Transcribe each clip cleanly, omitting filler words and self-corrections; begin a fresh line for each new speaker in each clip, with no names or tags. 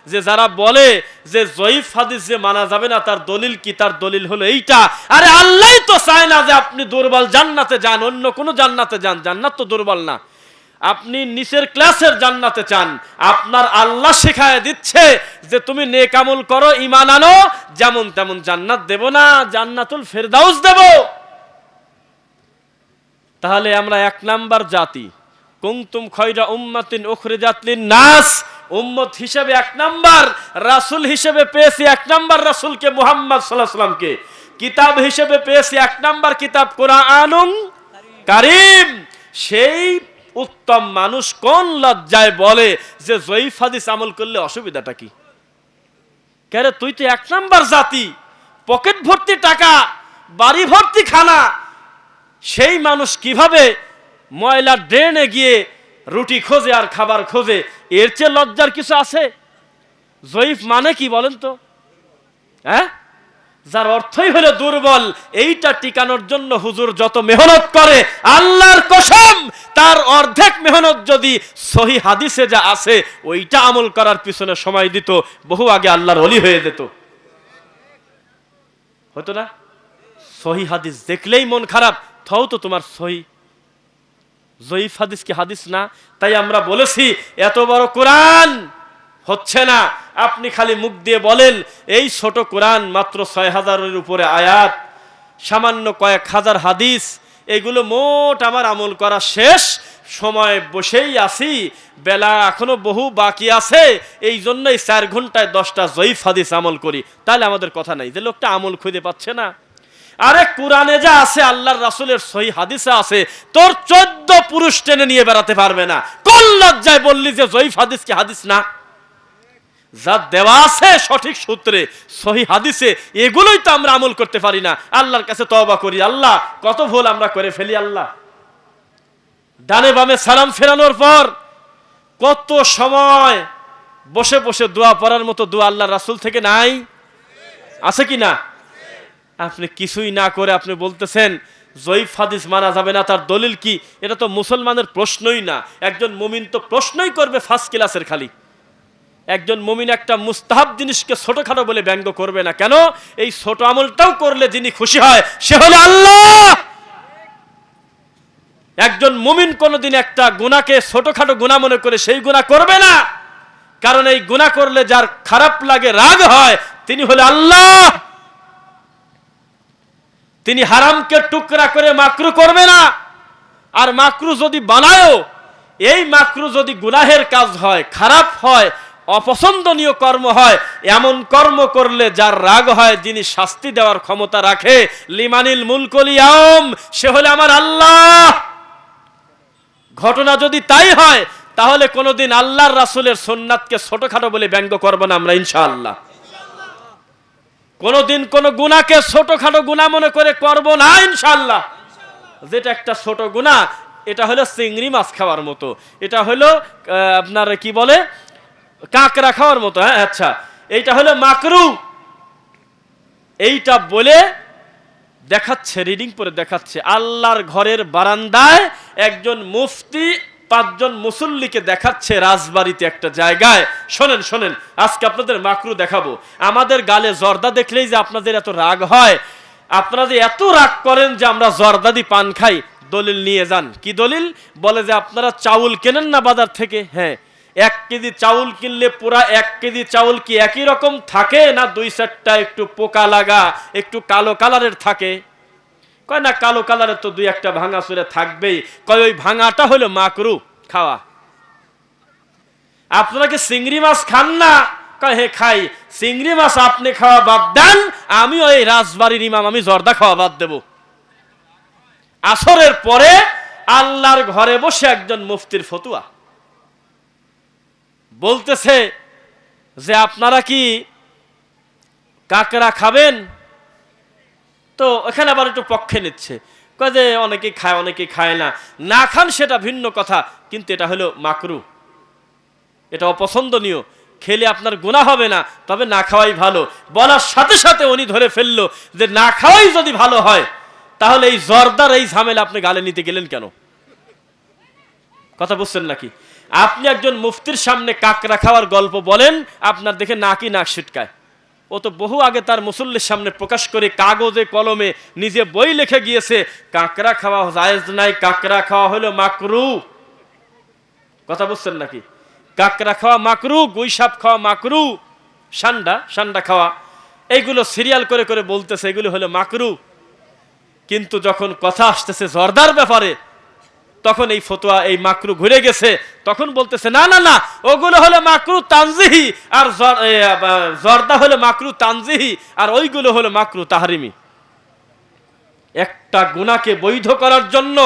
যে যারা বলে যে জয়ীফ হাদিস যে মানা যাবে না তার দলিল কি, তার দলিল হলো এইটা। আরে আল্লাহ তো চায় না যে আপনি দুর্বল জান্নাতে যান, অন্য কোনো জান্নাতে যান, জান্নাত তো দুর্বল না। আপনি নিচের ক্লাসের জান্নাতে চান, আপনার আল্লাহ শেখায় দিচ্ছে যে তুমি নেক আমল করো, ঈমান আনো, যেমন তেমন জান্নাত দেব না, জান্নাতুল ফেরদাউস দেব। তাহলে আমরা এক নাম্বার জাতি, কুনতুম খায়রা উম্মাতিন উখরিজাত লিন-নাস, উম্মত হিসেবে এক নাম্বার, রাসূল হিসেবে পেয়েছি এক নাম্বার রাসূলকে মুহাম্মদ সাল্লাল্লাহু আলাইহি ওয়াসাল্লামকে, কিতাব হিসেবে পেয়েছি এক নাম্বার কিতাব কোরআনুন কারীম। সেই উত্তম মানুষ কোন লজ্জায় বলে যে জয়ীফ হাদিস আমল করলে অসুবিধাটা কি? কেন তুই তো এক নাম্বার জাতি, পকেট ভর্তি টাকা, বাড়ি ভর্তি খানা, সেই মানুষ কিভাবে ময়লা ড্রেনে গিয়ে রুটি খোঁজে আর খাবার খোঁজে? এর চেয়ে লজ্জার কিছু আছে? জয়ীফ মানে কি বলেন তো? হ্যাঁ, যার অর্থই হলো দুর্বল, এইটা টিকানোর জন্য হুজুর যত মেহনত করে, আল্লাহর কসম তার অর্ধেক মেহনত যদি সহি হাদিসে যা আছে ওইটা আমল করার পিছনে সময় দিত, বহু আগে আল্লাহর ওলি হয়ে যেত। হতো না? সহি হাদিস দেখলেই মন খারাপ, তাও তো তোমার সহি। জয়ীফ হাদিস কি হাদিস না? তাই আমরা বলেছি এত বড় কোরআন হচ্ছে না, আপনি খালি মুখ দিয়ে বলেন এই ছোট কোরআন, মাত্র ৬,০০০-এর উপরে আয়াত, সামান্য কয়েক হাজার হাদিস, এগুলো মোট আমার আমল করা শেষ, সময় বসেই আছি, বেলা এখনো বহু বাকি আছে, এই জন্যই ৪ ঘন্টায় 10টা জয়ীফ হাদিস আমল করি। তাহলে আমাদের কথা নাই যে লোকটা আমল খুঁজে পাচ্ছে না। আরে কোরআনে যা আছে, আল্লাহর রাসূলের সহি হাদিসে আছে, তোর 14 পুরুষ টেনে নিয়ে বেড়াতে পারবে না। কোন লজ্জায় বললি যে জয়ীফ হাদিস কি হাদিস না? যা দেওয়া আছে সঠিক সূত্রে সহি হাদিসে, এগুলোই তো আমরা আমল করতে পারি না। আল্লাহর কাছে তওবা করি, আল্লাহ কত ভুল আমরা করে ফেলি। আল্লাহ ডানে বামে সালাম ফেরানোর পর কত সময় বসে বসে দোয়া পড়ার মতো দোয়া আল্লাহর রাসূল থেকে নাই? আছে কি না? আপনি কিছুই না করে আপনি বলতেছেন জয়ীফ হাদিস মানা যাবে না, তার দলিল কি? এটা তো মুসলমানের প্রশ্নই না। একজন মুমিন তো প্রশ্নই করবে ফার্স্ট ক্লাসের খালি। একজন মুমিন একটা মুস্তাহাব জিনিসকে ছোটখাটো বলে ব্যঙ্গ করবে না। কেন? এই ছোট আমলটাও করলে যিনি খুশি হয় সে হলো আল্লাহ। একজন মুমিন কোনোদিন একটা গুনাহকে ছোটখাটো গুনাহ মনে করে সেই গুনাহ করবে না, কারণ এই গুনাহ করলে যার খারাপ লাগে, রাগ হয়, তিনি হলো আল্লাহ। তিনি হারামকে টুকরা করে মাকরু করবে না। আর মাকরু যদি বানায়ও, এই মাকরু যদি গুনাহের কাজ হয়, খারাপ হয়, অপছন্দনীয় কর্ম হয়, এমন কর্ম করলে যার রাগ হয়, যিনি শাস্তি দেওয়ার ক্ষমতা রাখে, লিমানিল মুলকুল ইয়াউম, সে হলো আমার আল্লাহ। ঘটনা যদি তাই হয়, তাহলে কোনোদিন আল্লাহর রাসূলের সুন্নাতকে ছোটখাটো বলে ব্যঙ্গ করব না আমরা, ইনশাআল্লাহ। কোনোদিন কোন গুনাহকে ছোটখাটো গুনাহ মনে করে করব না, ইনশাআল্লাহ। যেটা একটা ছোট গুনাহ, এটা হলো চিংড়ি মাছ খাওয়ার মতো, এটা হলো আপনার কি বলে কাঁকড়া খাওয়ার মতো। হ্যাঁ, আচ্ছা, এইটা হলো মাকরু। এইটা বলে দেখাচ্ছে, রিডিং করে দেখাচ্ছে। আল্লাহর ঘরের বারান্দায় একজন মুফতি 5 জন মুসল্লিকে দেখাচ্ছে রাজবাড়িতে একটা জায়গায়। শোনেন শোনেন, আজকে আপনাদের মাকরু দেখাবো। আমাদের গালে জর্দা দেখলেই যে আপনাদের এত রাগ হয়, আপনারা যে এত রাগ করেন যে আমরা জর্দাদি পান খাই, দলিল নিয়ে যান। কি দলিল? বলে যে আপনারা চাউল কেনেন না বাজার থেকে? হ্যাঁ, 1 কেজি চাউল কিনলে পুরা 1 কেজি চাউল কি একই রকম থাকে, না 2-4টা একটু পোকা লাগা, একটু কালো কালারের থাকে? কয় না, কালো কালারের তো 2-1টা ভাঙা চুরে থাকবেই। কয় ওই ভাঙাটা হলো মাকরু খাওয়া। আপনারা কি চিংড়ি মাছ খান না? কয় হে খাই। চিংড়ি মাছ আপনি খাওয়া বাদ দেন, আমি ওই রাজবাড়ির ইমাম, আমি জর্দা খাওয়া বাদ দেব। আসরের পরে আল্লাহর ঘরে বসে একজন মুফতির ফতুয়া বলতেছে যে আপনারা কি কাকড়া খাবেন? তো এখানে আবার একটু পক্ষে নিচ্ছে, কয় যে অনেকে খায় অনেকে খায় না। না খান সেটা ভিন্ন কথা, কিন্তু এটা হলো মাকরু, এটা অপছন্দনীয়, খেলে আপনার গুনাহ হবে না, তবে না খাওয়াই ভালো। বলার সাথে সাথে উনি ধরে ফেললো যে না খাওয়াই যদি ভালো হয়, তাহলে এই জর্দার এই ঝামেলা আপনি গালে নিতে গেলেন কেন? কথা বুঝছেন নাকি? আপনি একজন মুফতির সামনে কাকড়া খাওয়ার গল্প বলেন, আপনার দেখে নাকি নাক ছিটকায়। ও তো বহু আগে তার মুসল্লির সামনে প্রকাশ করে কাগজে কলমে নিজে বই লিখে গিয়েছে, কাকড়া খাওয়া জায়েজ নাই, কাকড়া খাওয়া হলো মাকরু। কথা বুঝছেন নাকি? কাকড়া খাওয়া মাকরু, গুইসাপ খাওয়া মাকরু, সান্ডা খাওয়া, এইগুলো সিরিয়াল করে করে বলতেছে এগুলো হলো মাকরু। কিন্তু যখন কথা আসতেছে জর্দার ব্যাপারে, তখন এই ফতোয়া, এই মাকরু ঘুরে গেছে। তখন বলতেছে না না না, ওগুলো হলো মাকরু তানজিহি, আর জর্দা হলো মাকরু তানজিহি, আর ওইগুলো হলো মাকরু তাহরিমি। একটা গুনাহকে বৈধ করার জন্য,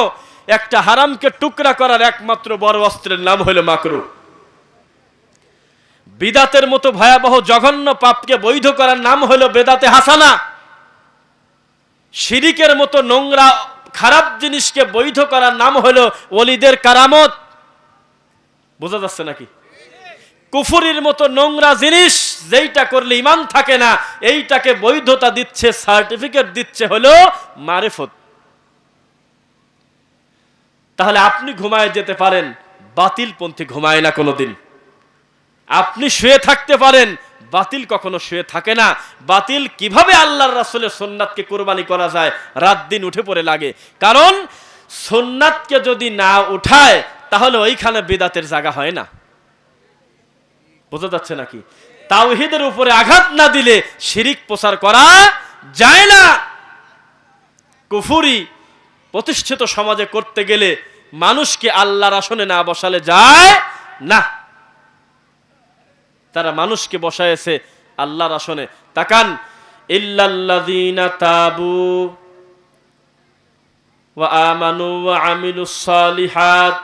একটা হারামকে টুকরা করার একমাত্র বড় অস্ত্রের নাম হলো মাকরু। বিদাতের মতো ভয়াবহ জঘন্য পাপকে বৈধ করার নাম হলো বেদাতে হাসানা। শিরিকের মতো নোংরা খারাপ জিনিসকে বৈধ করার নাম হলো ওলিদের কারামত। বোঝা যাচ্ছে নাকি? কুফরির মতো নোংরা জিনিস যেইটা করলে ঈমান থাকে না, এইটাকে বৈধতা দিচ্ছে, সার্টিফিকেট দিচ্ছে হলো মারিফত। তাহলে আপনি ঘুমায় যেতে পারেন, বাতিলপন্থী ঘুমায় না কোনোদিন। আপনি শুয়ে থাকতে পারেন, বাতিল কখনো শুয়ে থাকে না। বাতিল কিভাবে আল্লাহর রাসূলের সুন্নাতকে কুরবানি করা যায়, রাত দিন উঠে পড়ে লাগে। কারণ সুন্নাতকে যদি না উঠায়, তাহলে ওইখানে বিদাতের জায়গা হয় না। বোঝা যাচ্ছে নাকি? তাওহীদের উপরে আঘাত না দিলে শিরিক প্রচার করা যায় না। কুফরি প্রতিষ্ঠিত সমাজে করতে গেলে মানুষকে আল্লাহর আসনে না বসালে যায় না। তারা মানুষকে বসায়েছে আল্লাহর আসনে। তাকান, ইল্লাল্লাযীনা তাবু ওয়া আমানু ওয়া আমিলুস সালিহাত।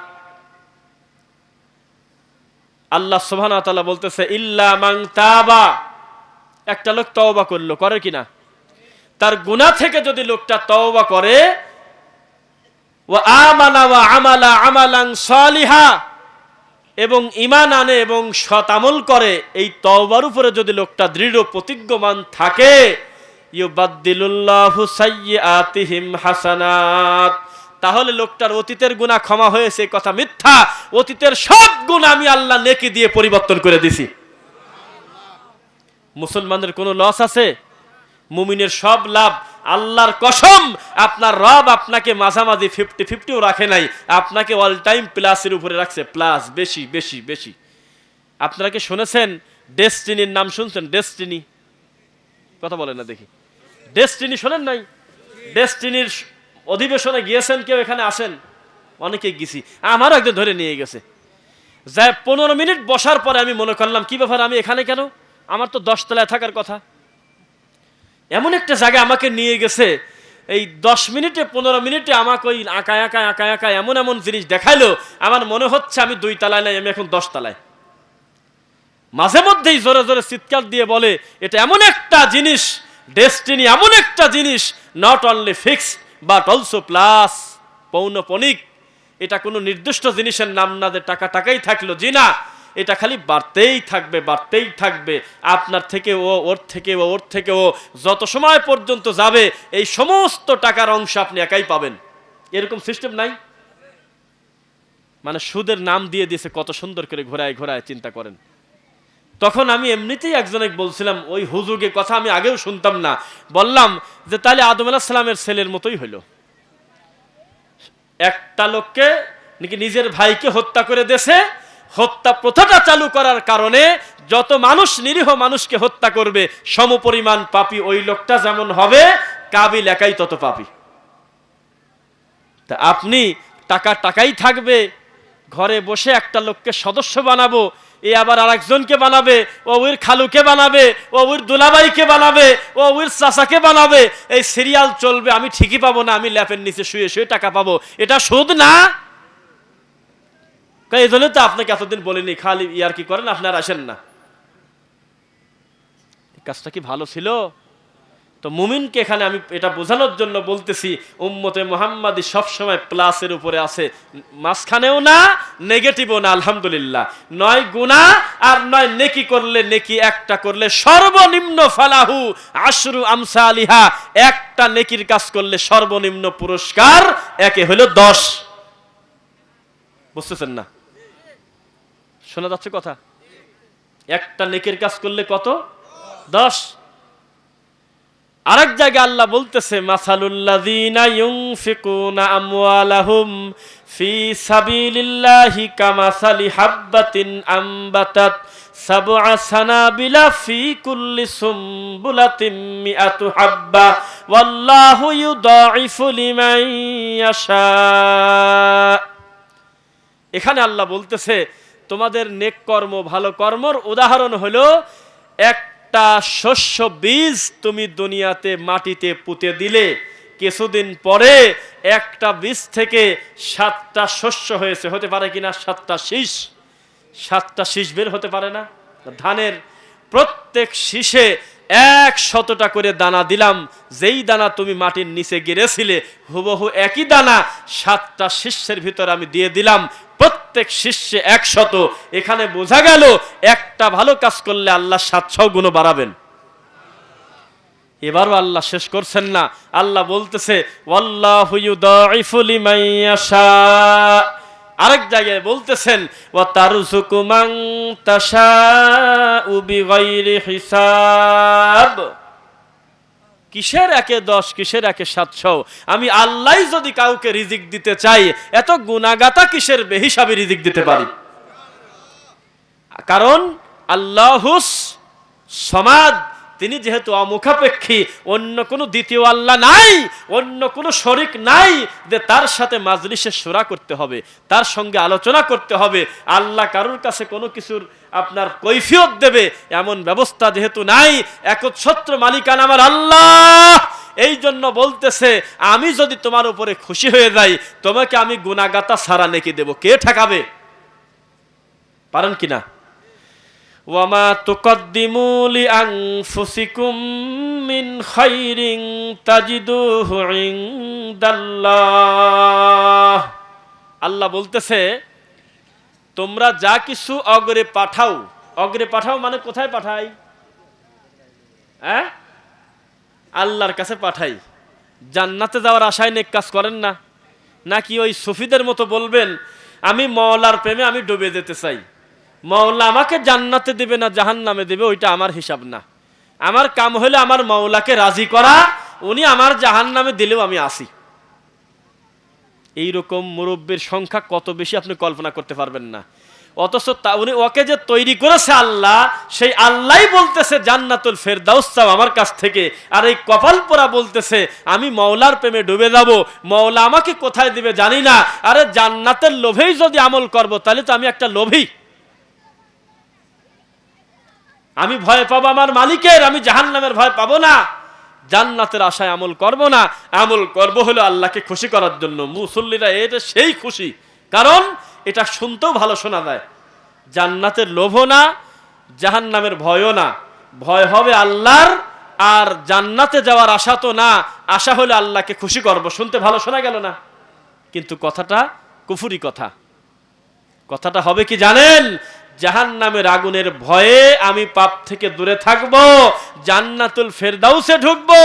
আল্লাহ সুবহানাহু ওয়া তাআলা বলতেছে ইল্লা মান তাবা। একটা লোক তওবা করলো, করে কিনা? তার গুনাহ থেকে যদি লোকটা তওবা করে, ওয়া আমানা ওয়া আমালা আমালান সালিহা, এবং ঈমান আনে এবং সৎ আমল করে, এই তওবার উপরে যদি লোকটা দৃঢ় প্রতিজ্ঞমান থাকে, ইউবাদদিলুল্লাহু সাইয়্যাতিহিম হাসানাত, তাহলে লোকটার অতীতের গুনাহ ক্ষমা হয়েছে কথা মিথ্যা। অতীতের সব গুনাহ আমি আল্লাহ নেকি দিয়ে পরিবর্তন করে দিছি। মুসলমানদের কোনো লস আছে? মুমিনের সব লাভ। আল্লাহর কসম, আপনার রব আপনাকে মাঝামাঝি 50-50ও রাখে নাই, আপনাকে অল টাইম প্লাসের উপরে রাখছে, প্লাস, বেশি বেশি বেশি। আপনারা কি শুনেছেন ডেস্টিনির নাম? শুনছেন ডেস্টিনি? কথা বলেন না দেখি। ডেস্টিনি শোনেন নাই? ডেস্টিনির অধিবেশনে গিয়েছেন কেউ? এখানে আসেন, অনেকে গেছি, আমারও একজন ধরে নিয়ে গেছে। যাই 15 মিনিট বসার পরে আমি মনে করলাম কি ব্যাপার, আমি এখানে কেন? আমার তো 10 তলায় থাকার কথা। এমন একটা জায়গায় আমাকে নিয়ে গেছে, এই 10 মিনিটে 15 মিনিটে আমাকে ওই আঁকা এমন এমন জিনিস দেখাইলো, আমার মনে হচ্ছে আমি 2 তলায় নাই, আমি এখন 10 তলায়। মাঝে মধ্যেই জোরে জোরে চিৎকার দিয়ে বলে, এটা এমন একটা জিনিস, ডেস্টিনি এমন একটা জিনিস, not only fixed but also plus, পৌনপণিক। এটা কোনো নির্দিষ্ট জিনিসের নাম না যে টাকা টাকাই থাকলো, জি না, এটা খালি বাড়তেই থাকবে, বাড়তেই থাকবে। আপনার থেকে ও, ওর থেকে ও, ওর থেকে ও, যত সময় পর্যন্ত যাবে এই সমস্ত টাকার অংশ আপনি একাই পাবেন। এরকম সিস্টেম নাই? মানে সুদের নাম দিয়ে দিয়েছে কত সুন্দর করে, ঘোরায় ঘোরায়, চিন্তা করেন। তখন আমি এমনিতেই একজনকে বলছিলাম, ওই হুজুগে কথা আমি আগেও শুনতাম না, বললাম যে তাহলে আদম আলাইহিস সালামের ছেলের মতোই হইল। একটা লোককে নাকি নিজের ভাইকে হত্যা করে দেছে, হত্যা প্রথাটা চালু করার কারণে যত মানুষ, নিরীহ মানুষকে হত্যা করবে, সমপরিমাণ পাপী ওই লোকটা যেমন হবে, কাবিল একাই তত পাপী। তা আপনি টাকাই থাকবে, ঘরে বসে একটা লোককে সদস্য বানাবো, এ আবার আরেকজনকে বানাবে, ও ওর খালুকে বানাবে, ও ওর দুলাভাইকে বানাবে, ও ওর চাচাকে বানাবে, এই সিরিয়াল চলবে। আমি ঠিকই পাবো না, আমি ল্যাপের নিচে শুয়ে শুয়ে টাকা পাবো, এটা সুদ না? এই জন্য তো আপনাকে এতদিন বলিনি, খালি ইয়ার কি করেন, আপনার আসেন না। কাজটা কি ভালো ছিল? তো মুমিনকে এখানে আমি এটা বোঝানোর জন্য বলতেছি, উম্মতে মুহাম্মাদি সবসময় প্লাসের উপরে আছে, মাঝখানেও না, নেগেটিভও না। আলহামদুলিল্লাহ, নয় গুনাহ আর নয় নেকি করলে, নেকি একটা করলে সর্বনিম্ন ফালাহু আশরু আমসালিহা, একটা নেকির কাজ করলে সর্বনিম্ন পুরস্কার একে হলো 10। বুঝতেছেন না? শোনা যাচ্ছে কথা? একটা নেকের কাজ করলে কত? 10। আরেক জায়গায় আল্লাহ বলতেছে মাসালুল্লাযীনা ইউনফিকুনা আমওয়ালাহুম ফি সাবিলিল্লাহি কামাসালি হাববাতিন আমবাতাত সাবআ সানাবিলা ফি কুল্লি সুমবুলাতিন মিআতু হাব্বা ওয়াল্লাহু ইউদাঈফু লিমান ইয়াশা। এখানে আল্লাহ বলতেছে তোমাদের নেক কর্ম, ভালো কর্মর উদাহরণ হলো একটা শস্য বীজ তুমি দুনিয়াতে মাটিতে পুঁতে দিলে, কিছুদিন পরে একটা বীজ থেকে 7টা শস্য হয়েছে, হতে পারে কিনা? 7টা শীষ, 7টা শীষ বের হতে পারে না? ধানের প্রত্যেক শীষে 100টা করে দানা দিলাম, যেই দানা তুমি মাটির নিচে গেড়েছিলে হুবহু একই দানা 7টা শীষের ভিতরে আমি দিয়ে দিলাম, প্রত্যেক শীষে 100। এখানে বোঝা গেল একটা ভালো কাজ করলে আল্লাহ 700 গুণ বাড়াবেন। এবারও আল্লাহ শেষ করছেন না, আল্লাহ বলতেছে ওয়াল্লাহু ইউদাঈফু লিমান ইয়াশা। আরেক জায়গায় বলতেছেন ওয়া তারযুকু মান তাশাউ বিগাইরি হিসাব। কিসের একে 10, কিসের একে 700? আমি আল্লাহ যদি কাউকে রিজিক দিতে চাই, এত গুনাহগাতা কিসের বেহিসাবি রিজিক দিতে পারি? কারণ আল্লাহুস সমাদ, তিনি যেহেতু অমুখাপেক্ষী, অন্য কোনো দ্বিতীয় আল্লাহ নাই, অন্য কোনো শরিক নাই যে তার সাথে মাজলিসে শুরা করতে হবে, তার সঙ্গে আলোচনা করতে হবে। আল্লাহ কারোর কাছে কোনো কিছুর আপনার কৈফিয়ত দেবে এমন ব্যবস্থা যেহেতু নাই, একচ্ছত্র মালিকান আমার আল্লাহ। এই জন্য বলতেছে আমি যদি তোমার উপরে খুশি হয়ে যাই, তোমাকে আমি গুনাহগাতা সারা নেকি দেব। কে ঠেকাবে? পারেন কিনা? ওয়ামা তুকদ্দিমু লিআনফুসিকুম মিন খাইরিন তাজিদুহু ইনদাল্লাহ। আল্লাহ বলতেছে তোমরা যা কিছু অগ্রে পাঠাও, অগ্রে পাঠাও মানে কোথায় পাঠাই? আল্লাহর কাছে পাঠাই। জান্নাতে যাওয়ার আশায় নেক কাজ করেন না? নাকি ওই সুফিদের মতো বলবেন আমি মওলার প্রেমে আমি ডুবে যেতে চাই, মওলা আমাকে জান্নাতে দিবে না জাহান্নামে দিবে ওইটা আমার হিসাব না, আমার কাম হলো আমার মওলাকে রাজি করা, উনি আমার জাহান্নামে দিলেও আমি আসি। এইরকম মুরব্বীর সংখ্যা কত বেশি আপনি কল্পনা করতে পারবেন না। অথচ উনি ওকে যে তৈরি করেছে আল্লাহ, সেই আল্লাহই বলতেছে জান্নাতুল ফেরদাউস চাও আমার কাছ থেকে, আর এই কপাল পোড়া বলতেছে আমি মওলার প্রেমে ডুবে যাব, মওলা আমাকে কোথায় দিবে জানি না। আরে জান্নাতের লোভেই যদি আমল করব তাহলে তো আমি একটা লোভী। আমি ভয় পাবো আমার মালিকের, আমি জাহান্নামের ভয় পাবো না। জান্নাতের আশায় আমল করব না, আমল করব হলো আল্লাহকে খুশি করার জন্য। মুসল্লিরা এটা সেই খুশি, কারণ এটা শুনতেও ভালো শোনা যায়। জান্নাতের লোভও না, জাহান্নামের ভয়ও না, ভয় হবে আল্লাহর, আর জান্নাতে যাওয়ার আশা তো না, আশা হলো আল্লাহকে খুশি করব। শুনতে ভালো শোনা গেল না? কিন্তু কথাটা কুফরি কথা। কথাটা হবে কি জানেন? জাহান্নামের আগুনের ভয়ে আমি পাপ থেকে দূরে থাকব, জান্নাতুল ফেরদাউসে ঢুকবো।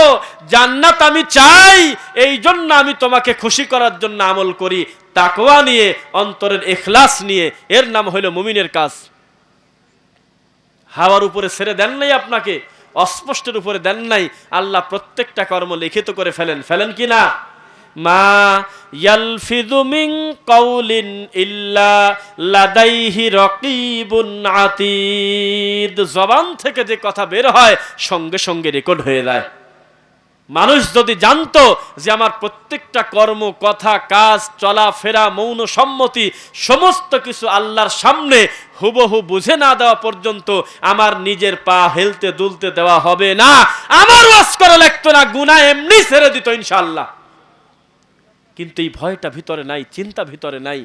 জান্নাত আমি চাই, এই জন্য আমি তোমাকে খুশি করার জন্য আমল করি, তাকওয়া নিয়ে, অন্তরের ইখলাস নিয়ে। এর নাম হলো মুমিনের কাজ। হাওয়ার উপরে ছেড়ে দেন নাই আপনাকে, অস্পষ্টের উপরে দেন নাই। আল্লাহ প্রত্যেকটা কর্ম লিখিত করে ফেলেন, ফেলেন কি না? মা ইয়ালফিযু মিন কাউলিন ইল্লা লাদাইহি রাকিবুন আতীদ। জবান থেকে যে কথা বের হয় সঙ্গে সঙ্গে রেকর্ড হয়ে যায়। মানুষ যদি জানতো যে আমার প্রত্যেকটা কর্ম, কথা, কাজ, চলাফেরা, মৌন সম্মতি সমস্ত কিছু আল্লাহর সামনে হুবহু বুঝে না দেওয়া পর্যন্ত আমার নিজের পা হেলতে দুলতে দেওয়া হবে না, আমার ওয়াজ করা লাগতো না, গুনাহ এমনি ছেড়ে দিত ইনশাআল্লাহ। কিন্তু এই ভয়টা ভিতরে নাই, চিন্তা ভিতরে নাই,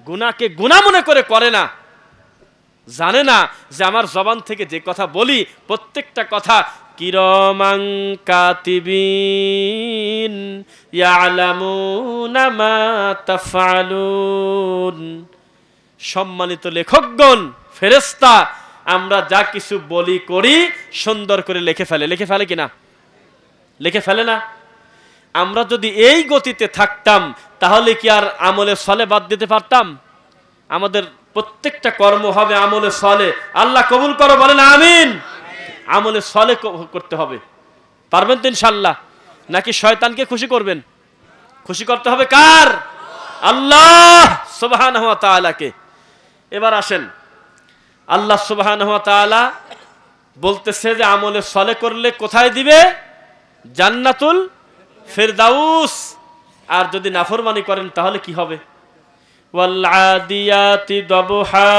গুনাহকে গুনাহ মনে করে না, জানে না যে আমার জবান থেকে যে কথা বলি প্রত্যেকটা কথা কিরামান কাতিবিন ইয়ালামুনা মা তাফআলুন। সম্মানিত লেখকগণ, ফেরেশতা, আমরা যা কিছু বলি করি সুন্দর করে লিখে ফেলে। লিখে ফেলে কিনা? লিখে ফেলে না? আমরা যদি এই গতিতে থাকতাম তাহলে কি আর আমলে সলে বাদ দিতে পারতাম? আমাদের প্রত্যেকটা কর্ম হবে আমলে সলে। আল্লাহ কবুল করো, বলেন আমিন। আমলে সলে করতে হবে। পারবেন তো ইনশাআল্লাহ? নাকি শয়তানকে খুশি করবেন? খুশি করতে হবে কার? আল্লাহ সুবহানাহু ওয়া তাআলাকে। এবার আসেন, আল্লাহ সুবহানাহু ওয়া তাআলা বলতেছে যে আমলে সলে করলে কোথায় দিবে? জান্নাতুল ফিরদাউস। আর যদি নাফরমানি করেন তাহলে কি হবে? ওয়াল আদিয়াতি দবহা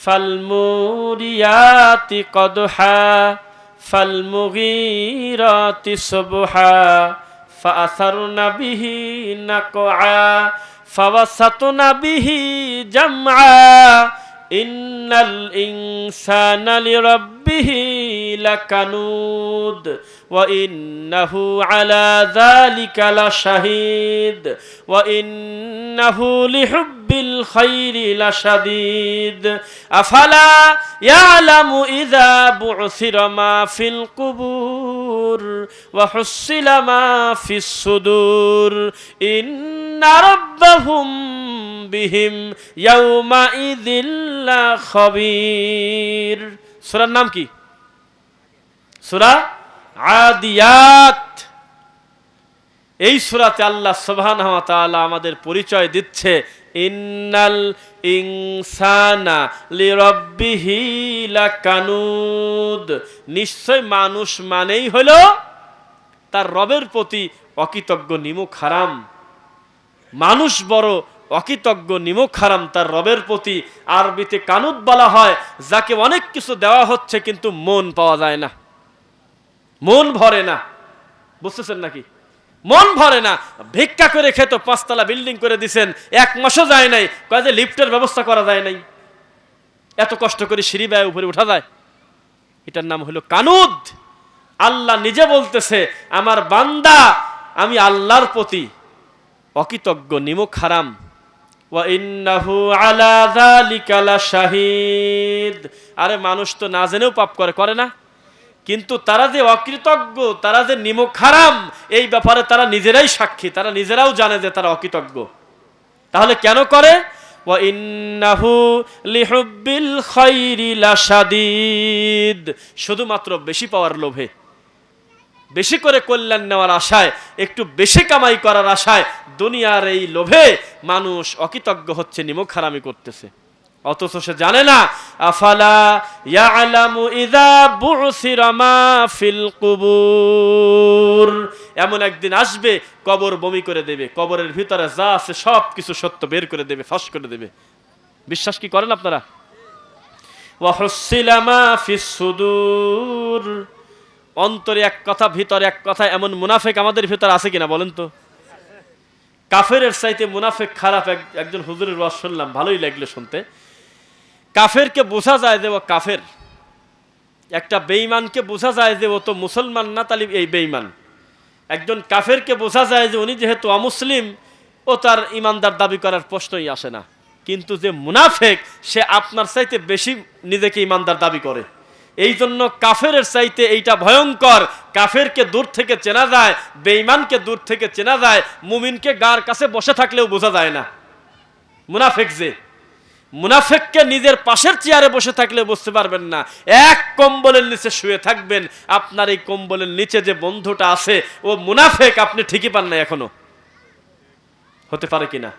ফাল মুরিয়াতি কদহা ফাল মুগীরাতি সুবহা ফাআসারনা বিহি নাকআ ফাওয়াসাতনা বিহি জামআ ইন্নাল ইনসানা লিরাব্বিহি লাকানুদ ওয়া ইন্নাহু আলা যালিকা লাশাহিদ ওয়া ইন্নাহু লিহুব্বিল খাইরি লাশাদীদ আফালা ইয়ালামু ইযা বু'সিরা মা ফিল কুবুর ওয়া হুসিলা মা ফিস সুদুর ইন্না রাব্বাহুম বিহিম ইয়াউমা ইযিল খাবীর। সূরার নাম কি? সূরা আদিয়াত। এই সূরাতে আল্লাহ সুবহানাহু ওয়া তাআলা আমাদের পরিচয় দিচ্ছে, ইন্নাল ইনসানা লিরাব্বিহি লাকানুদ। নিশ্চয় মানুষ মানেই হলো তার রবের প্রতি অকৃতজ্ঞ, নিমুখ হারাম। মানুষ বড় অকৃতজ্ঞ, নিমুখ হারাম তার রবের প্রতি। আরবিতে কানুদ বলা হয় যাকে অনেক কিছু দেওয়া হচ্ছে কিন্তু মন পাওয়া যায় না, মন ভরে না। বুঝতেছেন নাকি? মন ভরে না। ভিক্ষা করে খেত, 5 তলা বিল্ডিং করে দিছেন, 1 মাসও যায় নাই, কয় যে লিফটের ব্যবস্থা করা যায় নাই, এত কষ্ট করে সিঁড়ি বেয়ে উপরে উঠা যায়। এটার নাম হলো কানুদ। আল্লাহ নিজে বলতেছে, আমার বান্দা আমি আল্লাহর প্রতি অকৃতজ্ঞ, নিমুখ হারাম। ওয়া ইন্নাহু আলা যালিকা লাশাহিদ। আরে মানুষ তো না জেনেও পাপ করে না? কিন্তু তারা যে অকৃতজ্ঞ, তারা যে নিমুখ হারাম, এই ব্যাপারে তারা নিজেরাই সাক্ষী, তারা নিজেরাও জানে যে তারা অকৃতজ্ঞ। তাহলে কেন করে? ওয়া ইন্নাহু লিহুব্বিল খাইরি লাশাদীদ। শুধুমাত্র বেশি পাওয়ার লোভে, বেশি করে কল্যাণ নেওয়ার আশায়, একটু বেশি কামাই করার আশায়, দুনিয়ার এই লোভে মানুষ অকৃতজ্ঞ হচ্ছে, নিমুখ হারামি করতেছে। অথচ সে জানে না, আফালা ইয়ালামু ইযা বু'সিরা মা ফিল কুবুর। এমন একদিন আসবে কবর বমি করে দেবে, কবরের ভিতরে যা আছে সব কিছু সত্য বের করে দেবে, ফাঁস করে দেবে। বিশ্বাস কি করেন আপনারা? ওয়া হুসিলা মা ফিস সুদুর। অন্তরে এক কথা, ভিতরে এক কথা। এমন মুনাফিক আমাদের ভিতরে আছে কিনা বলেন তো? কাফেরের চাইতে মুনাফিক খারাপ। একজন হুজুরের ওয়াজ শুনলাম, ভালোই লাগলো শুনতে। কাফেরকে বোঝা যায় যে ও কাফের, একটা বেঈমানকে বোঝা যায় যে ও তো মুসলমান না, তাহলে এই বেঈমান। একজন কাফেরকে বোঝা যায় যে উনি যেহেতু অমুসলিম, ও তার ইমানদার দাবি করার প্রশ্নই আসে না। কিন্তু যে মুনাফিক, সে আপনার চাইতে বেশি নিজেকে ইমানদার দাবি করে। এই জন্য কাফেরের চাইতে এইটা ভয়ঙ্কর। কাফেরকে দূর থেকে চেনা যায়, বেঈমানকে দূর থেকে চেনা যায়, মুমিনকে গার কাছে বসে থাকলেও বোঝা যায় না মুনাফিক যে। মুনাফিককে নিজের পাশের চেয়ারে বসে থাকলে বুঝতে পারবেন না। এক কম্বলের নিচে শুয়ে থাকবেন, আপনার এই কম্বলের নিচে যে বন্ধুটা আছে ও মুনাফিক, আপনি ঠিকই পান না এখনো। হতে পারে কিনা?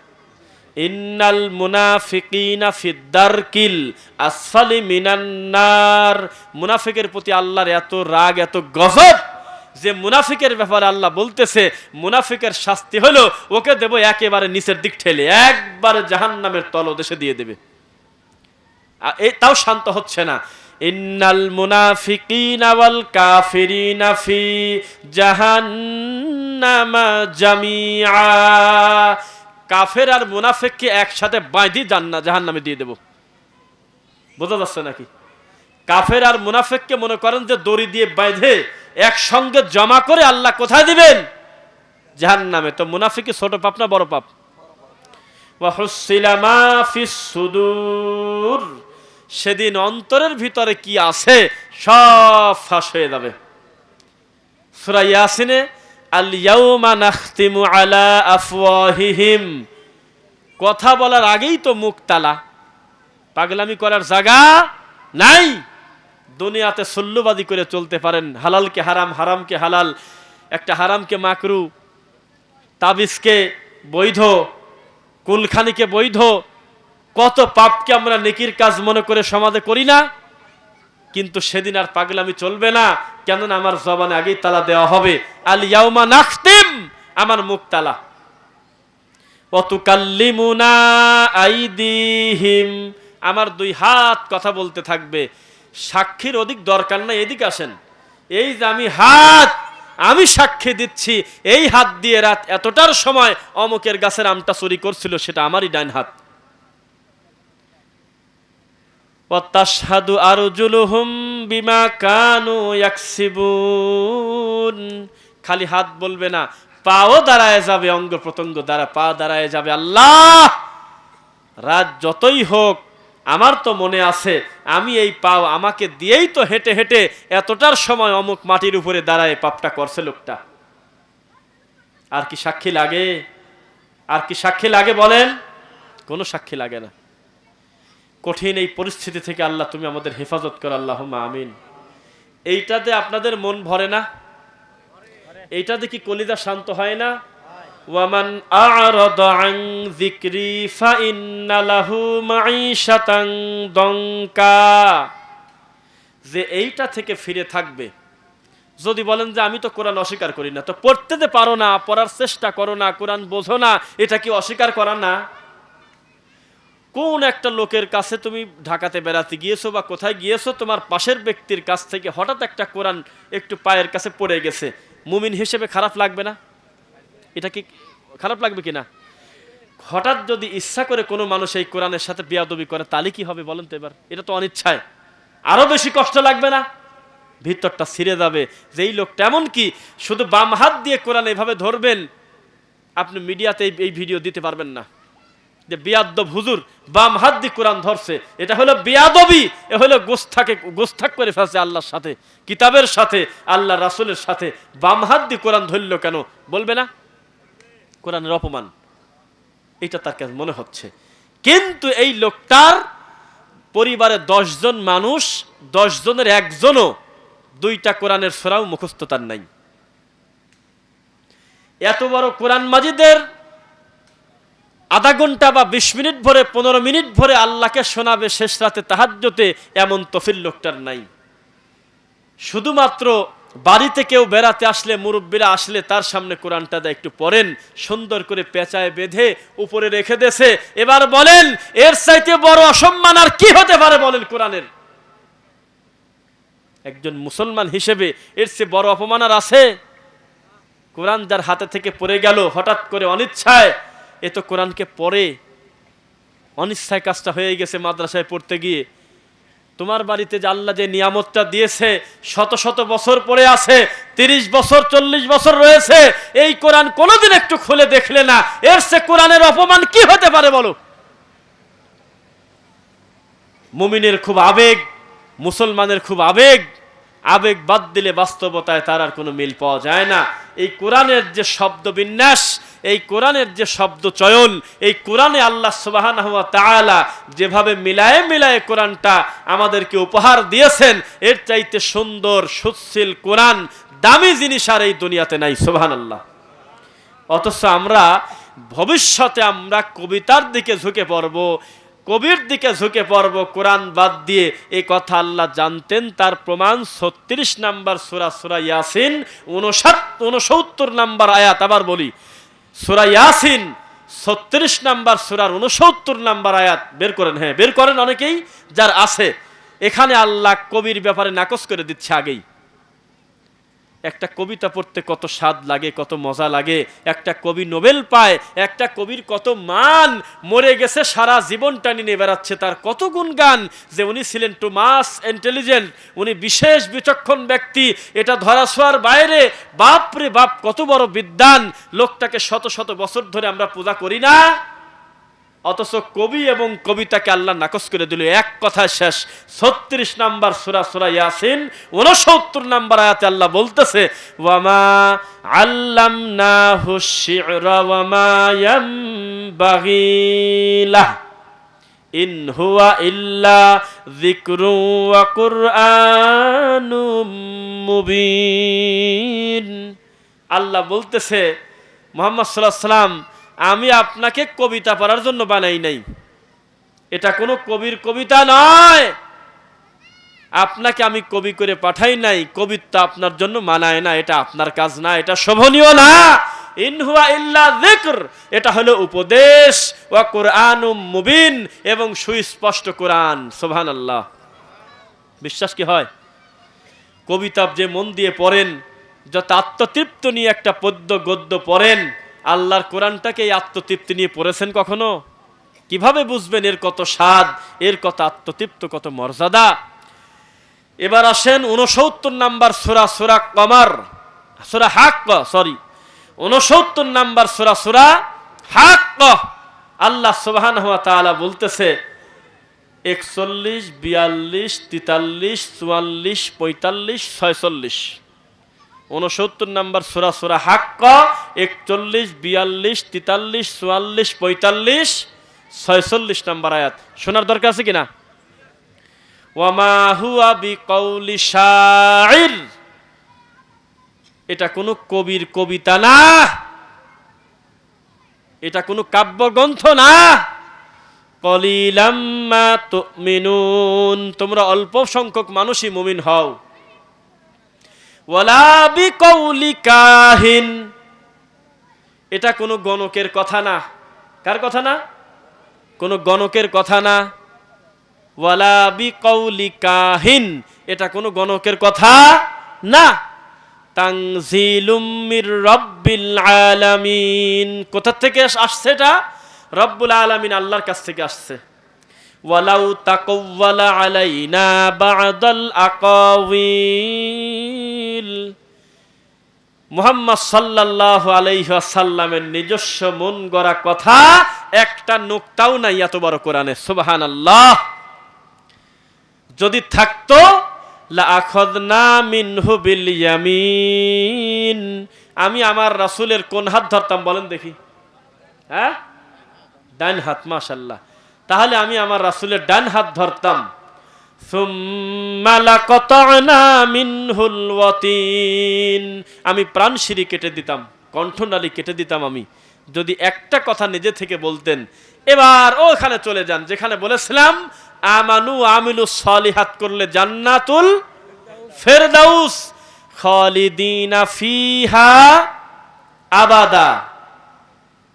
ইন্নাল মুনাফিকিনা ফিদ-দারকিল আসফালি মিনান নার। মুনাফিকের প্রতি আল্লাহর এত রাগ, এত গজব যে মুনাফিকের ব্যাপারে আল্লাহ বলতেছে, মুনাফিকের শাস্তি হলো ওকে দেব একেবারে নিচের দিক ঠেলে, একবারে জাহান্নামের তলদেশে দিয়ে দেবে। তাও শান্ত হচ্ছে না। ইন্নাল মুনাফিকিনা ওয়াল কাফিরিনা ফি জাহান্নামা জামিআ। কাফের আর মুনাফিককে একসাথে বাঁধি জাহান্নামে দিয়ে দেব। বোঝা যাচ্ছে নাকি? কাফের আর মুনাফিককে মনে করেন যে দড়ি দিয়ে বাঁধে একসঙ্গে জমা করে আল্লাহ কোথায় দিবেন? জাহান্নামে। তো মুনাফিকি ছোট পাপ না বড় পাপ? ওয়া হুসিলা মা ফিস সুদুর। সেদিন অন্তরের ভিতরে কি আছে সব ফাঁস হয়ে যাবে। সূরা ইয়াসিনে আল ইয়াউমা নাখতিমু আলা আফওয়াহিহিম, কথা বলার আগেই তো মুখ তালা। পাগলামি করার জায়গা নাই। দুনিয়াতে সল্লুবাদী করে চলতে পারেন, হালালকে হারাম, হারামকে হালাল, একটা হারামকে মাকরু, তাবিজকে বৈধ, কুলখানিকে বৈধ, কত পাপকে আমরা নেকির কাজ মনে করে সমাজে করি না। কিন্তু সেদিন আর পাগলামি চলবে না, কেননা আমার জবানে আগেই তালা দেওয়া হবে। আল ইয়াউমা নাখতিম, আমার মুখ তালা। ওয়া তুকাল্লিমুনা আইদিহিম, আমার দুই হাত কথা বলতে থাকবে। সাক্ষীর অধিক দরকার নাই, এদিকে আসেন। এই যে আমি সাক্ষী দিচ্ছি, এই হাত দিয়ে রাত এতটার সময় অমুকের গাছের আমটা চুরি করছিল, সেটা আমারই ডান হাত। ওয়া তাশহাদু আরজুলুহুম বিমা কানু ইয়াকসিবুন, খালি হাত বলবে না, পাও দাঁড়ায় যাবে, অঙ্গ প্রত্যঙ্গ দ্বারা পা দাঁড়ায় যাবে। আল্লাহ, রাত যতই হোক আমার তো মনে আছে, আমি এই পাও আমাকে দিয়েই তো হেঁটে হেঁটে এতটার সময় অমুক মাটির উপরে দাঁড়ায় পাপটা করছে লোকটা। আর কি সাক্ষী লাগে? আর কি সাক্ষী লাগে বলেন? কোনো সাক্ষী লাগে না। কঠিন এই পরিস্থিতি থেকে আল্লাহ তুমি আমাদের হেফাজত করো, আল্লাহুম্মা আমিন। এইটাতে আপনাদের মন ভরে না? এইটাতে কি কলিজা শান্ত হয় না? ওয়ামান আ'রাদা আন যিকরি ফাইন্না লাহু মাঈশাতান দঙ্কা, যে এইটা থেকে ফিরে থাকবে। যদি বলেন যে আমি তো কোরআন অস্বীকার করি না, তো পড়তে তো পারো না, পড়ার চেষ্টা করো না, কোরআন বোঝো না, এটা কি অস্বীকার করা না? কোন একটা লোকের কাছে তুমি ঢাকাতে বেড়াতে গিয়েছো বা কোথায় গিয়েছো, তোমার পাশের ব্যক্তির কাছ থেকে হঠাৎ একটা কোরআন একটু পায়ের কাছে পড়ে গেছে, মুমিন হিসেবে খারাপ লাগবে না? এটা কি খারাপ লাগবে কিনা? হঠাৎ যদি ইচ্ছা করে কোনো মানুষ এই কোরআনের সাথে বিয়াদবি করে, তাহলে কি হবে বলেন তো? এবার এটা তো অনিচ্ছায়, আরো বেশি কষ্ট লাগবে না? ভিতরটা ছিঁড়ে যাবে। যেই লোকটা এমন কি শুধু বাম হাত দিয়ে কোরআন এভাবে ধরবেন, আপনি মিডিয়াতে এই ভিডিও দিতে পারবেন না যে বিয়াদব হুজুর বাম হাত দিয়ে কোরআন ধরছে, এটা হলো বিয়াদবি, এ হলো গোস্তাক করে ফেলছে আল্লাহর সাথে, কিতাবের সাথে, আল্লাহ রাসূলের সাথে। বাম হাত দিয়ে কোরআন ধরল কেন বলবে না? কোরআনের অপমান, এটা তার কাছে মনে হচ্ছে। কিন্তু এই লোকটার পরিবারে 10 জন মানুষ, 10 জনের একজনও 2টা কোরআনের সূরাও মুখস্থ তার নাই। এত বড় কোরআন মাজিদের আধা ঘন্টা বা 20 মিনিট ভরে 15 মিনিট ভরে আল্লাহকে শোনাবে শেষ রাতে তাহাজ্জুদে, এমন তফিল লোকটার নাই। শুধুমাত্র বাড়িতে কেউ বেড়াতে আসলে, মুরব্বীরা আসলে তার সামনে কোরআনটা দেয়, একটু পড়েন, সুন্দর করে পেঁচায় বেঁধে উপরে রেখে দেছে। এবার বলেন, এর চাইতে বড় অসম্মান আর কি হতে পারে বলেন কোরআনের? একজন মুসলমান হিসেবে এর চেয়ে বড় অপমান আর আছে? কোরআন যার হাতে থেকে পড়ে গেল হঠাৎ করে অনিচ্ছায়, এ তো কোরআনকে পড়ে, অনিচ্ছায় কাজটা হয়ে গেছে মাদ্রাসায় পড়তে গিয়ে। তোমার বাড়িতে যে আল্লাহ যে নিয়ামতটা দিয়েছে, শত শত বছর পরে আছে, 30 বছর 40 বছর রয়েছে, এই কোরআন কোনোদিন একটু খুলে দেখলে না, এর চেয়ে কোরআনের অপমান কি হতে পারে বলো? মুমিনের খুব আবেগ, মুসলমানের খুব আবেগ, আবেগ বাদ দিলে বাস্তবতায় তার আর কোনো মিল পাওয়া যায় না। এই কোরআনের যে শব্দ বিন্যাস, এই কোরআনের যে শব্দ চয়ন, এই কোরআনে আল্লাহ সুবহানাহু ওয়া তাআলা যেভাবে মিলায়ে মিলায়ে কোরআনটা আমাদেরকে উপহার দিয়েছেন, এর চাইতে সুন্দর সুশীল কোরআন, দামি জিনিস আর এই দুনিয়াতে নাই। সুবহানাল্লাহ। অথচ আমরা ভবিষ্যতে আমরা কবিতার দিকে ঝুঁকে পড়ব, কবির দিকে ঝুঁকে পড়ব, কোরআন বাদ দিয়ে। এই কথা আল্লাহ জানতেন। তার প্রমাণ 36 নম্বর সূরা, সূরা ইয়াসিন 69 নম্বর আয়াত। আবার বলি, সূরা ইয়াসিন 36 নম্বর সূরার 69 নম্বর আয়াত বের করেন। হ্যাঁ, বের করেন অনেকেই যার আছে। এখানে আল্লাহ কবির ব্যাপারে নাকচ করে দিচ্ছে আগেই। একটা কবিতা পড়তে কত স্বাদ লাগে, কত মজা লাগে। একটা কবি নোবেল পায়, একটা কবির কত মান, মরে গেছে সারা জীবনটা নিয়ে বেড়াচ্ছে, তার কত গুণগান, যে উনি ছিলেন টু মাস ইন্টেলিজেন্ট, উনি বিশেষ বিচক্ষণ ব্যক্তি, এটা ধরাছোঁয়ার বাইরে। বাপ রে বাপ, কত বড় বিদ্বান লোকটাকে শত শত বছর ধরে আমরা পূজা করি না। অথচ কবি এবং কবিতাকে আল্লাহ নাকচ করে দিল। এক কথায় শেষ। 36 নম্বর সূরা, সূরা ইয়াসিন 69 নম্বর আয়াতে আল্লাহ বলতেছে, ওয়ামা আল্লামনাহু শি'রা ওয়ামা ইয়ামবাগি লাহ, ইন হুয়া ইল্লা যিকরু ওয়া কুরআনুম মুবিন। আল্লাহ বলতেছে, মুহাম্মদ সাল্লাল্লাহু আলাইহি সাল্লাম, আমি আপনাকে কবিতা পড়ার জন্য বানাই নাই। এটা কোনো কবির কবিতা নয়। আপনাকে আমি কবি করে পাঠাই নাই। কবিতা আপনার জন্য মানায় না, এটা আপনার কাজ না, এটা শোভনীয় না। ইন হুয়া ইল্লা যিকর, এটা হলো উপদেশ, ওয়া কুরআনুম মুবিন, এবং সুস্পষ্ট কোরআন। সুবহানাল্লাহ। বিশ্বাস কি হয়? কবিতা যে মন দিয়ে পড়েন, যত আত্মতৃপ্তি নিয়ে একটা পদ্য গদ্য পড়েন, আল্লাহর কোরআনটাকে এই আত্মতৃপ্তি নিয়ে পড়েছেন কখনো? কিভাবে বুঝবেন এর কত স্বাদ, এর কত আত্মতৃপ্ত, কত মর্যাদা? এবার আসেন 69 নাম্বার সূরা, সূরা কমার, সূরা হাক্ক, 69 নাম্বার সূরা, সূরা হাক্ক। আল্লাহ সুবহানাহু ওয়া তাআলা বলতেছে 41, 42, 43, 44, 45, 46, 69 নাম্বার সূরা, সূরা হাক্ক, 41, 42, 43, 44, 45, 46 নাম্বার আয়াত। শোনার দরকার আছে কিনা? ওয়ামা হুয়া বিকাউলি শাইর, এটা কোনো কবির কবিতা না, এটা কোনো কাব্যগ্রন্থ না। কলিলাম মা তুমিনুন, তোমরা অল্প সংখ্যক মানুষই মুমিন হও। ওয়ালা বিকাউলি কাহিন, এটা কোনো গণকের কথা না। কার কথা না? কোনো গণকের কথা না। ওয়ালা বিকাউলি কাহিন, এটা কোনো গণকের কথা না। তানজিলুম মির রাব্বিল আলামিন, কোথা থেকে আসছে এটা? রব্বুল আলামিন, আল্লাহর কাছ থেকে আসছে। ওয়ালাউ তাকাওয়ালা আলাইনা বা'দাল আকাওয়িল, মুহাম্মদ সাল্লাল্লাহু আলাইহি ওয়াসাল্লামের নিজস্ব মন গড়া কথা একটা নুকতাও নাই এত বড় কোরআনে। সুবহানাল্লাহ। যদি থাকতো লা আখাযনা মিনহু বিল ইয়ামিন, আমি আমার রাসূলের কোন হাত ধরতাম বলেন দেখি? হ্যাঁ, ডান হাত। মাশাআল্লাহ। তাহলে আমি আমার রাসূলের ডান হাত ধরতাম। সুম্মা লাকাতা'না মিনহুল ওয়াতিন, আমি প্রাণশিরি কেটে দিতাম, কণ্ঠনালী কেটে দিতাম আমি, যদি একটা কথা নিজে থেকে বলতেন। এবার ওখানে চলে যান যেখানে বলেছিলাম আমানু আমিলুস সলিহাত করলে জান্নাতুল ফেরদাউস খালিদিনা ফিহা আবাদা,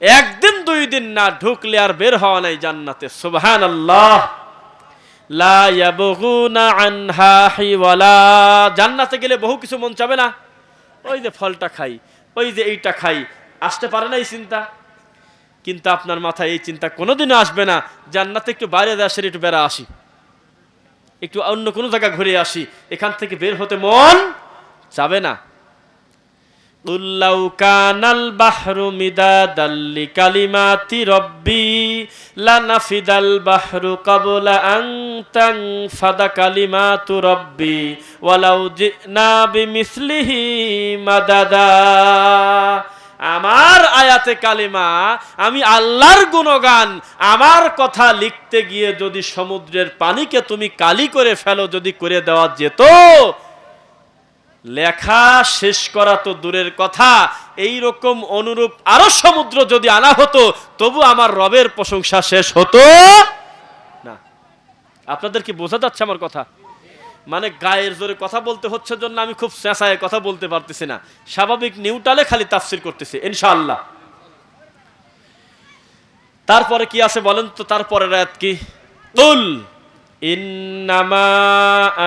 একদিন দুই দিন না ঢুকলে আর বের হওয়া নাই জান্নাতে। সুবহানাল্লাহ। লা ইয়াবগুনা আনহা হিওয়ালা, জান্নাতে গেলে বহু কিছু মন চাবে না? ওই যে ফলটা খাই, ওই যে এইটা খাই, আসতে পারে না এই চিন্তা? কিন্তু আপনার মাথায় এই চিন্তা কোনোদিনও আসবে না জান্নাতে একটু বাইরে আসে, একটু বেড়া আসি, একটু অন্য কোনো জায়গা ঘুরে আসি, এখান থেকে বের হতে মন চাবে না। উল্লাউ কানাল বাহরু মিদাদাল লিকালিমাতি রব্বি লানাফিদাল বাহরু ক্বাবলা আন তানফাদা কালিমাতু রব্বি ওয়ালাউ জিনা বিমিসলিহি মাদাদা। আমার আয়াতে কালিমা, আমি আল্লাহর গুণগান, আমার কথা লিখতে গিয়ে যদি সমুদ্রের পানিকে তুমি কালি করে ফেলো, যদি করে দেওয়া যেত, লেখা শেষ করা তো দূরের কথা, এই রকম অনুরূপ আরো সমুদ্র যদি আনা হতো, তবু আমার রবের প্রশংসা শেষ হতো না। আপনাদের কি বোঝা যাচ্ছে আমার কথা? মানে গায়ের জোরে কথা বলতে হচ্ছে জন্য আমি খুব চেঁচায়ে কথা বলতে পারতেছি না, স্বাভাবিক নিউট্রালে খালি তাফসীর করতেছি ইনশাআল্লাহ। তারপরে কি আছে বলেন তো? তারপরের আয়াত কি? কুল ইন্নামা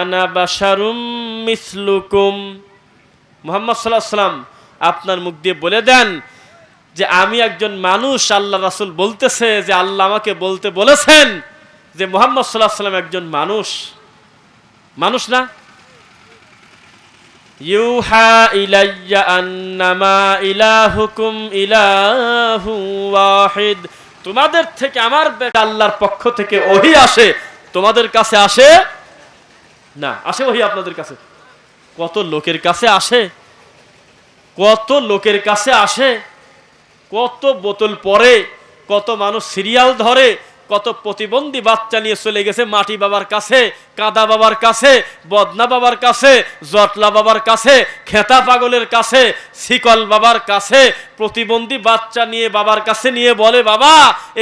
আনা বাশারুম মিসলুকুম, মুহাম্মদ সাল্লাল্লাহু আলাইহি ওয়াসাল্লাম আপনার মুখ দিয়ে বলে দেন যে আমি একজন মানুষ। আল্লাহ রাসূল বলতেছে যে আল্লাহ আমাকে বলতে বলেছেন যে মুহাম্মদ সাল্লাল্লাহু আলাইহি ওয়াসাল্লাম একজন মানুষ। মানুষ না? ইউহা ইলাইয়া আন্নামা ইলাহুকুম ইলাহু ওয়াহিদ, তোমাদের থেকে আমার আল্লাহর পক্ষ থেকে ওহী আসে, তোমাদের কাছে আসে না। আসে ওহী আপনাদের কাছে? কত লোকের কাছে আসে, কত লোকের কাছে আসে, কত বোতল পরে, কত মানুষ সিরিয়াল ধরে, কত প্রতিবন্ধী বাচ্চা নিয়ে চলে গেছে মাটি বাবার কাছে, কাদা বাবার কাছে, বদনা বাবার কাছে, জটলা বাবার কাছে, খেতা পাগলের কাছে, শিকল বাবার কাছে। প্রতিবন্ধী বাচ্চা নিয়ে বাবার কাছে নিয়ে বলে, বাবা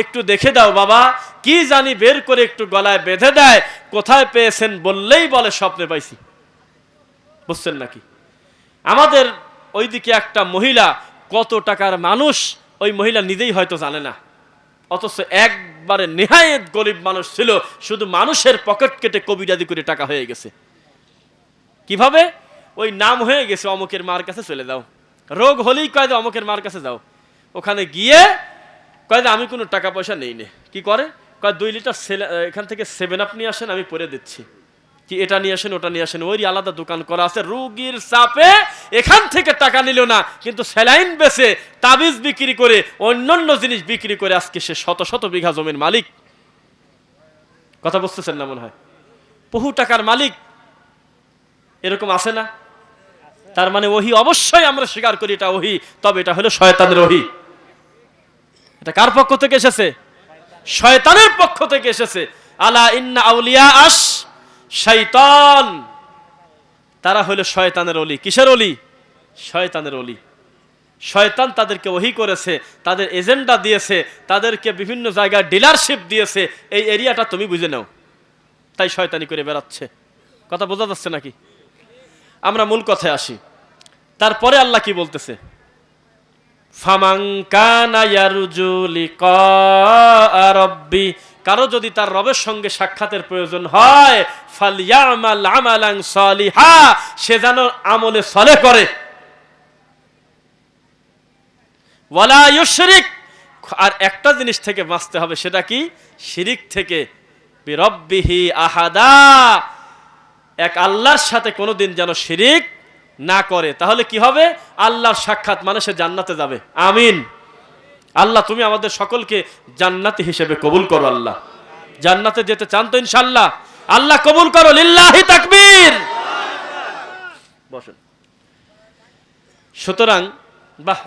একটু দেখে দাও, বাবা কি জানি বের করে একটু গলায় বেঁধে দেয়। কোথায় পেয়েছেন বললেই বলে স্বপ্নে পাইছি। বুঝছেন নাকি? আমাদের ওইদিকে একটা মহিলা, কত টাকার মানুষ, ওই মহিলা নিজেই হয়তো জানে না, অথচ একবারে নেহায়েত গরিব মানুষ ছিল, শুধু মানুষের পকেট কেটে কবিরাজি করে টাকা হয়ে গেছে। কিভাবে? ওই নাম হয়ে গেছে, অমুকের মার কাছে চলে যাও, রোগ হলেই কয় যে অমুকের মার কাছে যাও। ওখানে গিয়ে কয় যে আমি কোনো টাকা পয়সা নেই নে। কি করে? কয় 2 লিটার এখান থেকে 7 আপ নিয়ে আসেন, আমি পরে দিচ্ছি। কি এটা নিয়ে আসেন, ওটা নিয়ে আসেন, ওই আলাদা দোকান করা আছে। রোগীর চাপে এখান থেকে টাকা নিল না, কিন্তু স্যালাইন বেচে, তাবিজ বিক্রি করে, অন্যান্য জিনিস বিক্রি করে আজকে সে শত শত বিঘা জমির মালিক। কথা বুঝতেছেন না মনে হয়? বহু টাকার মালিক এরকম আছে না? তার মানে ওহী অবশ্যই আমরা স্বীকার করি এটা ওহী, তবে এটা হলো শয়তানের ওহী। এটা কার পক্ষ থেকে এসেছে? শয়তানের পক্ষ থেকে এসেছে। আলা ইন্না আউলিয়া আশ শয়তান, তারা হলো শয়তানের ওলি। কিসের ওলি? শয়তানের ওলি। শয়তান তাদেরকে ওহী করেছে, তাদের এজেন্ডা দিয়েছে, তাদেরকে বিভিন্ন জায়গায় ডিলারশিপ দিয়েছে, এই এরিয়াটা তুমি বুঝে নাও, তাই শয়তানি করে বেড়াচ্ছে। কথা বোঝা যাচ্ছে নাকি? আমরা মূল কথায় আসি। তারপরে আল্লাহ কি বলতেছে? ফামান কানা ইয়ারজু লিকা রাব্বি, কারো যদি তার রবের সঙ্গে সাক্ষাতের প্রয়োজন হয়, ফালইয়ামাল আমালান সালিহা, সে যেন আমলে সালেহ করে। ওয়ালা ইউশরিক, আর একটা জিনিস থেকে বাঁচতে হবে, সেটা কি? শিরিক থেকে। বিরব্বিহি আহাদা, এক আল্লাহর সাথে কোনোদিন যেন শিরিক না করে। তাহলে কি হবে? আল্লাহর সাক্ষাৎ, মানে সে জান্নাতে যাবে। আমিন। আল্লাহ তুমি আমাদের সকলকে জান্নাতি হিসেবে কবুল করো। আল্লাহ জান্নাতে যেতে চান তো ইনশাআল্লাহ? আল্লাহ কবুল করো। লিল্লাহি তাকবীর। বসুন। সুতরাং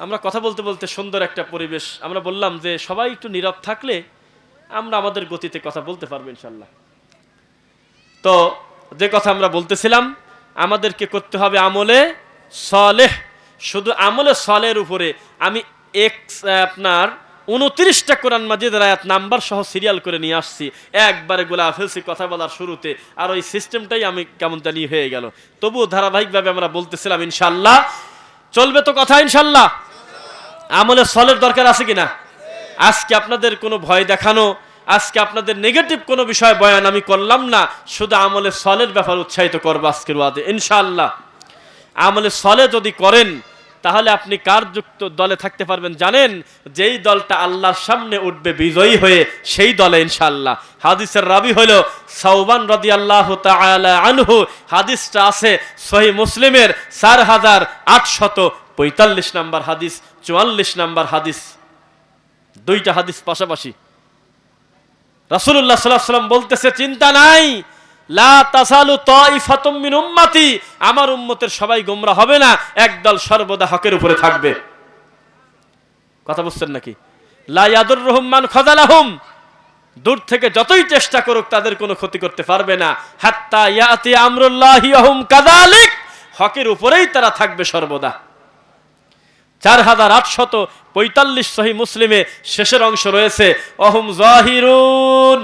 আমরা কথা বলতে বলতে সুন্দর একটা পরিবেশ। আমরা বললাম যে সবাই একটু নীরব থাকলে আমরা আমাদের গতিতে কথা বলতে পারবো ইনশাআল্লাহ। তো যে কথা আমরা বলতেছিলাম, আমাদেরকে করতে হবে আমলে সালেহ। শুধু আমলে সালেহের উপরে আমি আপনার 29টা কোরআন মাজিদের আয়াত নাম্বার সহ সিরিয়াল করে নিয়ে আসছি, একবারে গোলা ফেলছি কথা বলার শুরুতে, আর ওই সিস্টেমটাই আমি কেমন জানি হয়ে গেল। তবুও ধারাবাহিকভাবে আমরা বলতেছিলাম ইনশাআল্লাহ। চলবে তো কথা ইনশাআল্লাহ? আমলে সালের দরকার আছে কিনা? আজকে আপনাদের কোনো ভয় দেখানো, আজকে আপনাদের নেগেটিভ কোনো বিষয় বয়ান আমি করলাম না, শুধু আমলে সালের ব্যাপার উৎসাহিত করবো আজকের ওয়াদে ইনশাআল্লাহ। আমলে সালেহ যদি করেন তাহলে আপনি কার যুক্ত দলে থাকতে পারবেন জানেন? যেই দলটা আল্লাহর সামনে উঠবে বিজয়ী হয়ে, সেই দলে ইনশাআল্লাহ। হাদিসের রাবি হলো সাওবান রাদিয়াল্লাহু তাআলা আনহু। হাদিসটা আছে সহিহ মুসলিমের 4845 নম্বর হাদিস, 44 নম্বর হাদিস, দুইটা হাদিস পাশাপাশি। রাসূলুল্লাহ সাল্লাল্লাহু আলাইহি ওয়াসাল্লাম বলতেছে, চিন্তা নাই, লা তাসালু তাইফাতুম মিন উম্মতি, আমার উম্মতের সবাই গোমরা হবে না, একদল সর্বদা হকের উপরে থাকবে। কথা বুঝছেন নাকি? লা ইয়াদুররুহুম মান খাযালাহুম, দূর থেকে যতই চেষ্টা করুক তাদের কোনো ক্ষতি করতে পারবে না। হাত্তা ইয়াতি আমরুল্লাহি ওয়া হুম কাযালিক, হকের উপরেই তারা থাকবে সর্বদা। 4845 সহিহ মুসলিমে শেষের অংশ রয়েছে, ওহুম যাহিরুন,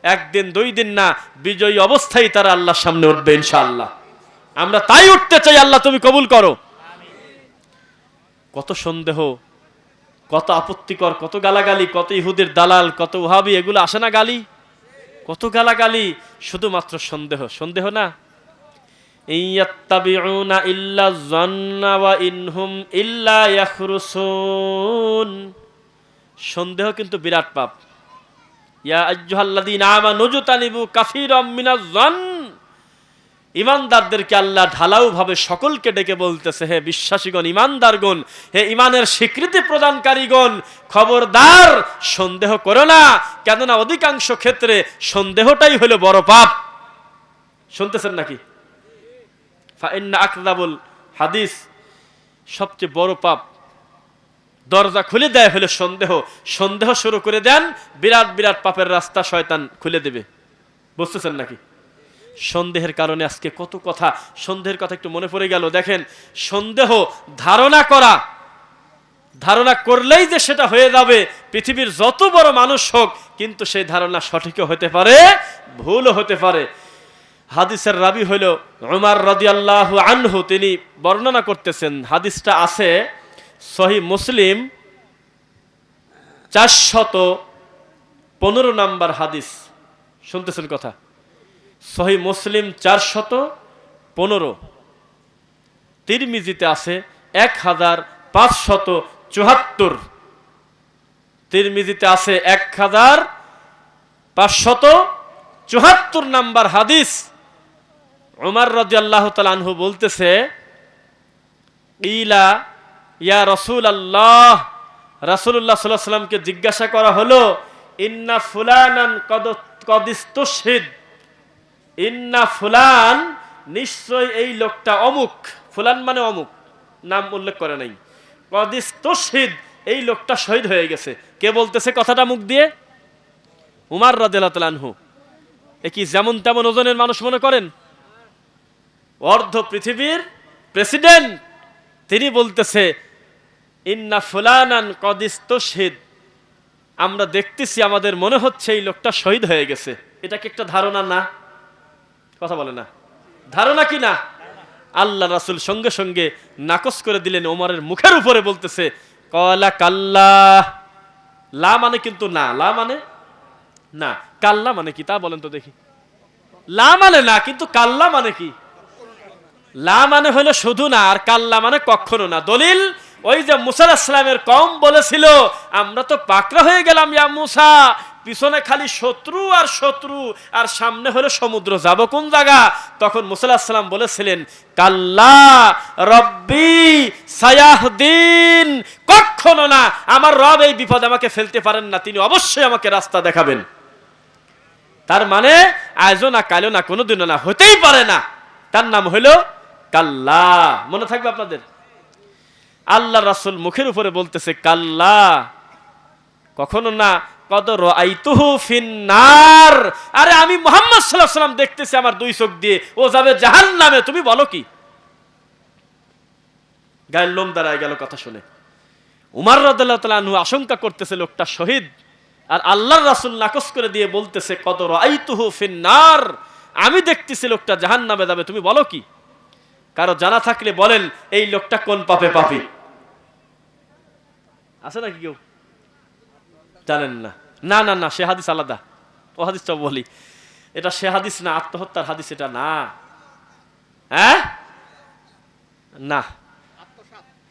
একদিন 2 দিন না, বিজয়ী অবস্থায় তারা আল্লাহর সামনে উঠবে ইনশাআল্লাহ। আমরা তাই উঠতে চাই, আল্লাহ তুমি কবুল করো। কত সন্দেহ, কত আপত্তিকর, কত গালাগালি, কত ইহুদের দালাল, কত ওহাবি, এগুলো আসে না গালি? কত গালাগালি, শুধুমাত্র সন্দেহ। সন্দেহ না? ইয়াত্তাবিউনা ইল্লা যান্না ওয়া ইনহুম ইল্লা ইয়াখরুসুন, সন্দেহ কিন্তু বিরাট পাপ। ইয়া আইয়ুহাল্লাযীনা আমানু জতানিবু কাসীরাম মিনাজ যান, ঈমানদারদেরকে আল্লাহ ঢালাও ভাবে সকলকে ডেকে বলতেছে, হে বিশ্বাসীগণ, ঈমানদারগণ, হে ঈমানের স্বীকৃতি প্রদানকারীগণ, খবরদার সন্দেহ করো না, কেননা অধিকাংশ ক্ষেত্রে সন্দেহটাই হলো বড় পাপ। শুনতেছেন নাকি? ফাইন্না আকযাবুল হাদিস, সবচেয়ে বড় পাপ দরজা খুলে দেয় হলো সন্দেহ, সন্দেহ শুরু করে দেন, বিরাট বিরাট পাপের রাস্তা শয়তান খুলে দেবে। বুঝতেছেন নাকি? সন্দেহের কারণে আজকে কত কথা, সন্দেহের কথা একটু মনে পড়ে গেল। দেখেন, সন্দেহ ধারণা করা, ধারণা করলেই যে সেটা হয়ে যাবে, পৃথিবীর যত বড় মানুষ হোক, কিন্তু সেই ধারণা সঠিকও হতে পারে, ভুলও হতে পারে। হাদিসের রাবি হইল উমর রাদিয়াল্লাহু আনহু, তিনি বর্ণনা করতেছেন, হাদিসটা আছে সহিহ মুসলিম 415 নম্বর হাদিস। শুনতেছেন কথা? সহিহ মুসলিম 415, তিরমিজিতে আছে 1574, তিরমিজিতে আছে 1574 নাম্বার হাদিস। উমর রাদিয়াল্লাহু তাআলা আনহু বলতেছে, ইলা ইয়া রাসূলুল্লাহ, রাসূলুল্লাহ সাল্লাল্লাহু আলাইহি ওয়াসাল্লামকে জিজ্ঞাসা করা হলো, ইন্না ফুলানান কদ ইস্তুশহিদ, ইন্না ফুলান, নিশ্চয় এই লোকটা অমুক, ফুলান মানে অমুক, নাম উল্লেখ করে নাই, কদ ইস্তুশহিদ, এই লোকটা শহীদ হয়ে গেছে। কে বলতেছে কথাটা মুখ দিয়ে? উমর রাদিয়াল্লাহু তাআলা আনহু। এ কি যেমন তেমন ওজনের মানুষ মনে করেন? অর্ধ পৃথিবীর প্রেসিডেন্ট, তিনি বলতেছে ইন্না ফুলানান কদ ইস্তুশহিদ, আমরা দেখতেছি, আমাদের মনে হচ্ছে এই লোকটা শহীদ হয়ে গেছে। এটা কি একটা ধারণা না? কথা বলে না? ধারণা কি না? আল্লাহ রাসূল সঙ্গে সঙ্গে নাকচ করে দিলেন, ওমরের মুখের উপরে বলতেছে, ক্বালা কাল্লা, লা মানে কিন্তু না, লা মানে না, কাল্লা মানে কি তা বলেন তো দেখি। লা মানে না, কিন্তু কাল্লা মানে কি? লা মানে হলো শুধু না, আর কাল্লা মানে কখনো না। দলিল, ওই যে মুসা আলাইহিস সালামের কওম বলেছিল, আমরা তো পাকড়া হয়ে গেলাম ইয়া মুসা, পিছনে খালি শত্রু আর শত্রু, আর সামনে হলো সমুদ্র, যাব কোন জায়গা? তখন মুসা আলাইহিস সালাম বলেছিলেন, কাল্লা রব্বি সায়াহদিন, কখনো না, আমার রব এই বিপদ আমাকে ফেলতে পারেন না, তিনি অবশ্যই আমাকে রাস্তা দেখাবেন। তার মানে আজও না, কালও না, কোনোদিনও না, হতেই পারে না। তার নাম হলো কাল্লা। মনে থাকবে আপনাদের? আল্লাহ রাসূল মুখের উপরে বলতেছে কাল্লা, কখনো না, কদ রাআইতুহু ফিন্নার, আরে আমি মুহাম্মদ সাল্লাল্লাহু আলাইহি ওয়াসাল্লাম দেখতেছি আমার দুই চোখ দিয়ে, ও যাবে জাহান্নামে, তুমি বলো কি? গায়ের লোম দাঁড়ায় গেল কথা শুনে। উমর রাদিয়াল্লাহু তাআলা আনহু আশঙ্কা করতেছে লোকটা শহীদ, আর আল্লাহর রাসূল নাকচ করে দিয়ে বলতেছে কদ রাআইতুহু ফিন্নার, আমি দেখতেছি লোকটা জাহান্নামে যাবে, তুমি বলো কি? কারো জানা থাকলে বলেন, এই লোকটা কোন পাপে পাপী? আছে নাকি কেউ জানেন না? না না না, সে হাদিস আলাদা, ও হাদিসটা বলি, এটা সে হাদিস না, আত্মহত্যার হাদিস এটা না। হ্যাঁ, না।